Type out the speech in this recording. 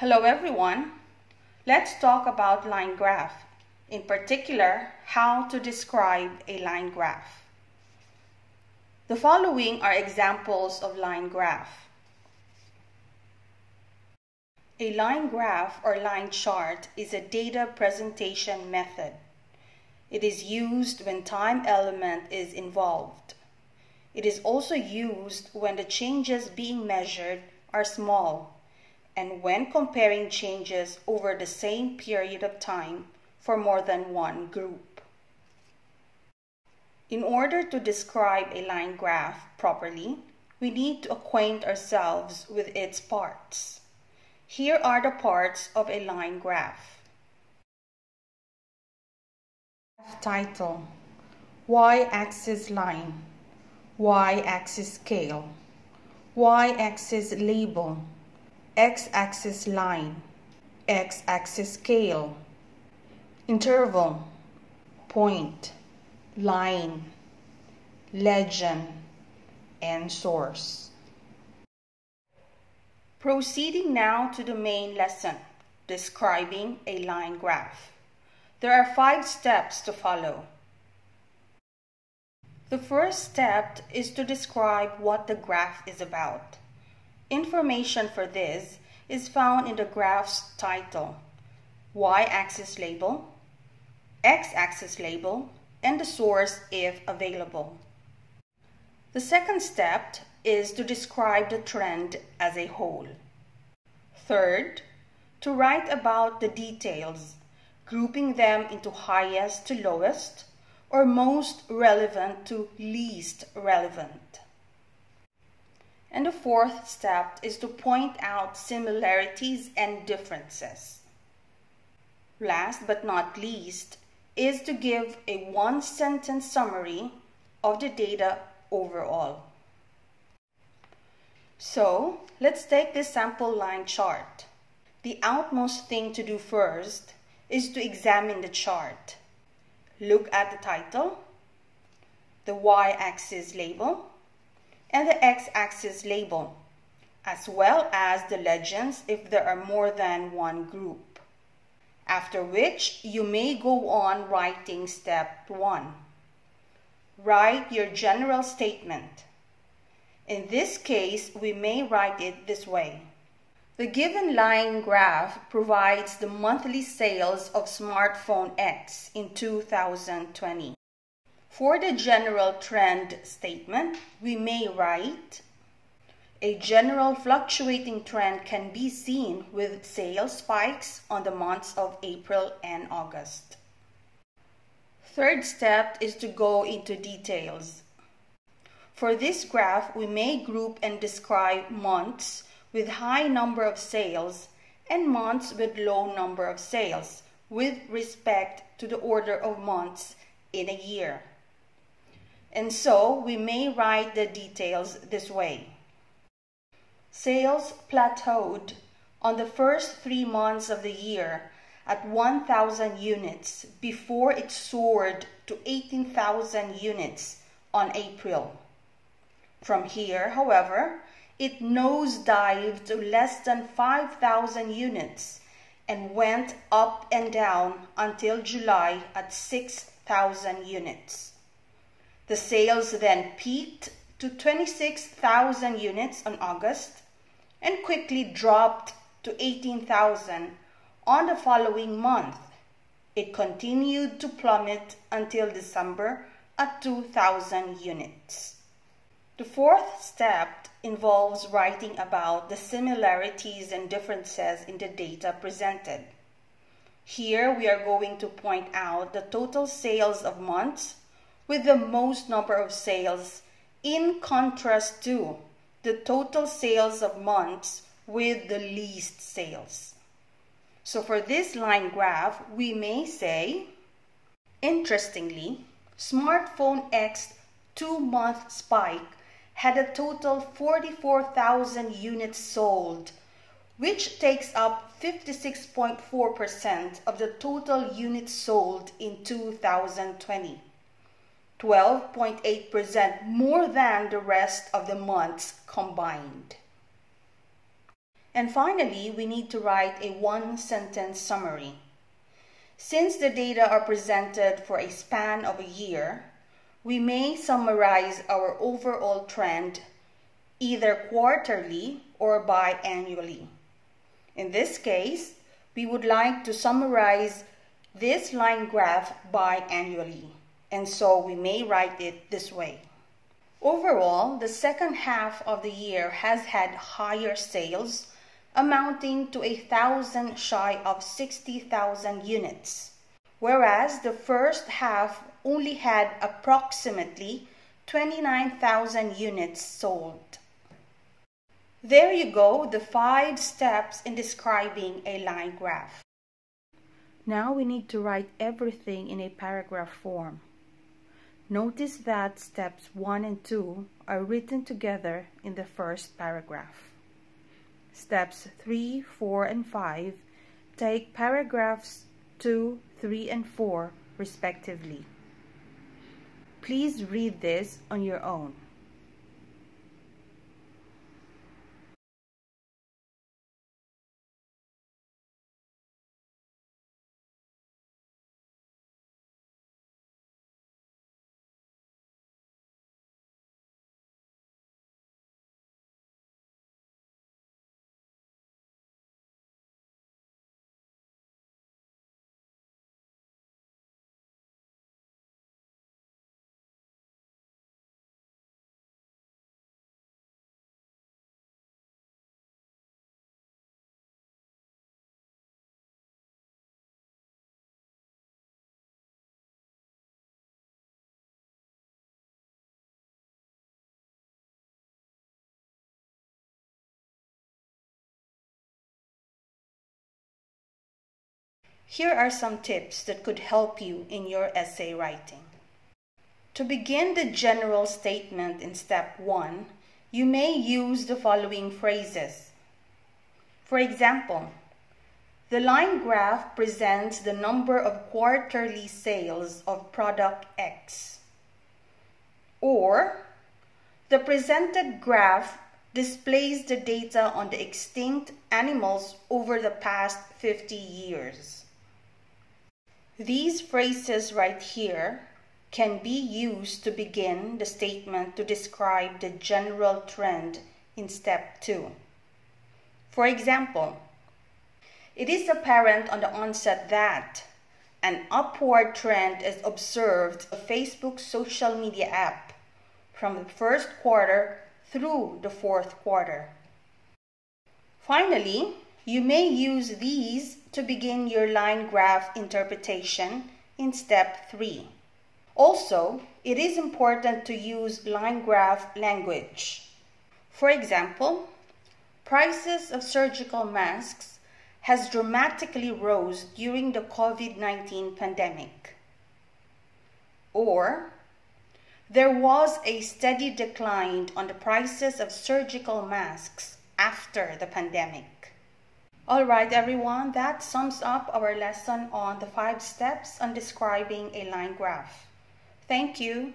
Hello everyone. Let's talk about line graph. In particular, how to describe a line graph. The following are examples of line graph. A line graph or line chart is a data presentation method. It is used when time element is involved. It is also used when the changes being measured are small, and when comparing changes over the same period of time for more than one group. In order to describe a line graph properly, we need to acquaint ourselves with its parts. Here are the parts of a line graph. Title: Y-axis line, Y-axis scale, Y-axis label, X-axis line, X-axis scale, interval, point, line, legend, and source. Proceeding now to the main lesson, describing a line graph. There are 5 steps to follow. The first step is to describe what the graph is about. Information for this is found in the graph's title, Y-axis label, X-axis label, and the source if available. The second step is to describe the trend as a whole. Third, to write about the details, grouping them into highest to lowest, or most relevant to least relevant. And the fourth step is to point out similarities and differences. Last but not least is to give a one-sentence summary of the data overall. So, let's take this sample line chart. The outmost thing to do first is to examine the chart. Look at the title, the Y-axis label, and the X-axis label, as well as the legends if there are more than one group. After which, you may go on writing step 1. Write your general statement. In this case, we may write it this way. The given line graph provides the monthly sales of smartphone X in 2020. For the general trend statement, we may write, a general fluctuating trend can be seen with sales spikes on the months of April and August. Third step is to go into details. For this graph, we may group and describe months with high number of sales and months with low number of sales with respect to the order of months in a year. And so we may write the details this way. Sales plateaued on the first 3 months of the year at 1,000 units before it soared to 18,000 units on April. From here, however, it nosedived to less than 5,000 units and went up and down until July at 6,000 units. The sales then peaked to 26,000 units on August and quickly dropped to 18,000 on the following month. It continued to plummet until December at 2,000 units. The fourth step involves writing about the similarities and differences in the data presented. Here we are going to point out the total sales of months with the most number of sales in contrast to the total sales of months with the least sales. So for this line graph, we may say, interestingly, smartphone X 2-month spike had a total 44,000 units sold, which takes up 56.4% of the total units sold in 2020. 12.8% more than the rest of the months combined. And finally, we need to write a one-sentence summary. Since the data are presented for a span of a year, we may summarize our overall trend either quarterly or biannually. In this case, we would like to summarize this line graph biannually, and so we may write it this way. Overall, the second half of the year has had higher sales, amounting to 1,000 shy of 60,000 units, whereas the first half only had approximately 29,000 units sold. There you go, the 5 steps in describing a line graph. Now we need to write everything in a paragraph form. Notice that steps 1 and 2 are written together in the first paragraph. Steps 3, 4, and 5 take paragraphs 2, 3, and 4 respectively. Please read this on your own. Here are some tips that could help you in your essay writing. To begin the general statement in step 1, you may use the following phrases. For example, the line graph presents the number of quarterly sales of product X. Or, the presented graph displays the data on the extinct animals over the past 50 years. These phrases right here can be used to begin the statement to describe the general trend in step 2. For example, it is apparent on the onset that an upward trend is observed on Facebook's social media app from the first quarter through the fourth quarter. Finally, you may use these to begin your line graph interpretation in step 3. Also, it is important to use line graph language. For example, prices of surgical masks has dramatically rose during the COVID-19 pandemic. Or, there was a steady decline on the prices of surgical masks after the pandemic. Alright everyone, that sums up our lesson on the 5 steps on describing a line graph. Thank you.